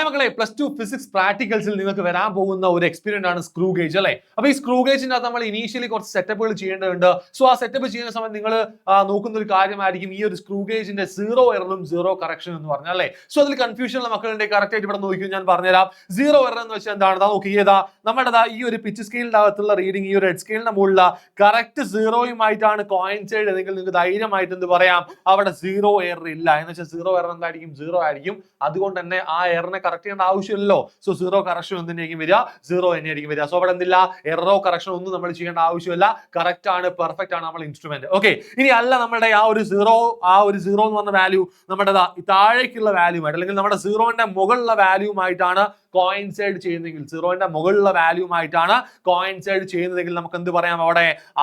മക്കളെ +2 ഫിസിക്സ് പ്രാക്ടിക്കൽസിൽ നിങ്ങൾക്ക് വരാൻ പോകുന്ന ഒരു എക്സ്പീരിയൻസ് ആണ് സ്ക്രൂ ഗേജ് അല്ലെ. അപ്പൊ ഈ സ്ക്രൂ ഗേജിന്റെ അകത്ത് നമ്മൾ ഇനീഷ്യലി കുറച്ച് സെറ്റപ്പുകൾ ചെയ്യേണ്ടതുണ്ട്. സോ ആ സെറ്റപ്പ് ചെയ്യുന്ന സമയത്ത് നിങ്ങൾ നോക്കുന്ന ഒരു കാര്യമായിരിക്കും ഈ ഒരു സ്ക്രൂ ഗേജിന്റെ 0 എററും 0 കറക്ഷൻ എന്ന് പറഞ്ഞാൽ അല്ലെ. സോ അതിൽ കൺഫ്യൂഷൻ ഉള്ള മക്കളുടെ കറക്റ്റ് ആയിട്ട് ഇവിടെ നോക്കിയോ, ഞാൻ പറഞ്ഞുതരാം. 0 എറർ എന്ന് വെച്ചാൽ എന്താണ് നോക്കിയതാ, നമ്മുടെ ഈ ഒരു പിച്ച് സ്കെയിലിന്റെ അകത്തുള്ള റീഡിംഗ് ഈ ഒരു ഹെഡ് സ്കെയിലിന്റെ മുകളിൽ കറക്റ്റ് 0യുമായിട്ടാണ് കോയിൻസൈഡ് എങ്കിൽ നിങ്ങൾക്ക് ധൈര്യമായിട്ട് എന്ത് പറയാം, അവിടെ 0 എറർ ഇല്ല എന്ന് വെച്ചാൽ 0 എറർ എന്തായിരിക്കും, 0 ആയിരിക്കും. അതുകൊണ്ട് തന്നെ ആ എററിനെ കറക്റ്റ് ചെയ്യേണ്ട ആവശ്യമില്ലല്ലോ. സോ 0 കറക്ഷൻ ഒന്നിനായിരിക്കും വരിക, 0 തന്നെയായിരിക്കും വരിക. സോ അവിടെ എന്തില്ല, എററോ കറക്ഷൻ ഒന്നും നമ്മൾ ചെയ്യേണ്ട ആവശ്യമില്ല. കറക്റ്റ് ആണ്, പെർഫെക്റ്റ് ആണ് നമ്മൾ ഇൻസ്ട്രുമെന്റ്. ഓക്കെ, ഇനി അല്ല നമ്മുടെ ആ ഒരു 0 എന്ന് പറഞ്ഞ വാല്യൂ നമ്മുടെ താഴേക്കുള്ള വാല്യൂ ആയിട്ട് അല്ലെങ്കിൽ നമ്മുടെ 0ന്റെ മുകളിലുള്ള വാല്യൂമായിട്ടാണ് കോയിൻസൈഡ് ചെയ്യുന്നതെങ്കിൽ, 0ന്റെ മുകളിലുള്ള വാല്യൂമായിട്ടാണ് കോയിൻസൈഡ് ചെയ്യുന്നതെങ്കിൽ നമുക്ക് എന്ത് പറയാം,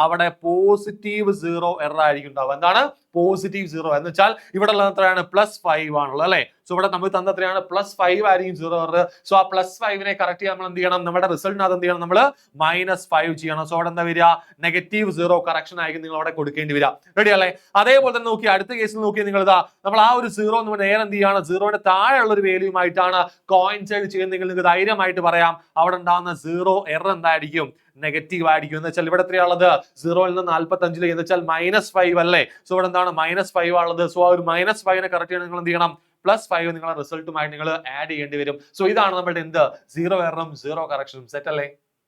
അവിടെ പോസിറ്റീവ് 0 എറർ ആയിരിക്കും ഉണ്ടാവുക. എന്താണ് പോസിറ്റീവ് 0 എന്ന് വെച്ചാൽ ഇവിടെ ഉള്ളത് എത്രയാണ്, +5 ആണുള്ളത് അല്ലെ. സോ ഇവിടെ നമുക്ക് തന്ന എത്രയാണ്, +5 ആയിരിക്കും 0 എറർ. സോ ആ +5നെ കറക്റ്റ് ചെയ്യാൻ നമ്മൾ എന്ത് ചെയ്യണം, നമ്മുടെ റിസൾട്ടിനകത്ത് എന്ത് ചെയ്യണം, നമ്മൾ -5 ചെയ്യണം. സോ അവിടെ എന്താ വരിക, -0 കറക്ഷൻ ആയിരിക്കും നിങ്ങൾ അവിടെ കൊടുക്കേണ്ടി വരിക. റെഡി അല്ലേ? അതേപോലെ തന്നെ നോക്കി അടുത്ത കേസിൽ നോക്കി നിങ്ങൾ നമ്മൾ ആ ഒരു 0 നമ്മൾ നേരെ എന്ത് ചെയ്യാണ്, 0ന്റെ താഴെയുള്ള ഒരു വാല്യൂമായിട്ടാണ് കോയിൻസൈഡ് ചെയ്യുന്നതെങ്കിൽ നിങ്ങൾക്ക് ധൈര്യമായിട്ട് പറയാം അവിടെ ഉണ്ടാകുന്ന 0 എറർ എന്തായിരിക്കും, നെഗറ്റീവ് ആയിരിക്കും. എന്ന് വെച്ചാൽ ഇവിടെ എത്രയാണുള്ളത്, 0ൽ നിന്ന് 45 എന്ന് വെച്ചാൽ -5 അല്ലേ. സോ ഇവിടെ എന്താണ് -5 ആണുള്ളത്. സോ ആ ഒരു -5നെ കറക്റ്റ് ചെയ്യാൻ നിങ്ങൾ എന്ത് ചെയ്യണം, +5 നിങ്ങളുടെ റിസൾട്ടുമായിട്ട് നിങ്ങൾ ആഡ് ചെയ്യേണ്ടി വരും. സോ ഇതാണ് നമ്മുടെ എന്ത് 0 എററും 0 കറക്ഷനും. സെറ്റ് അല്ലേ?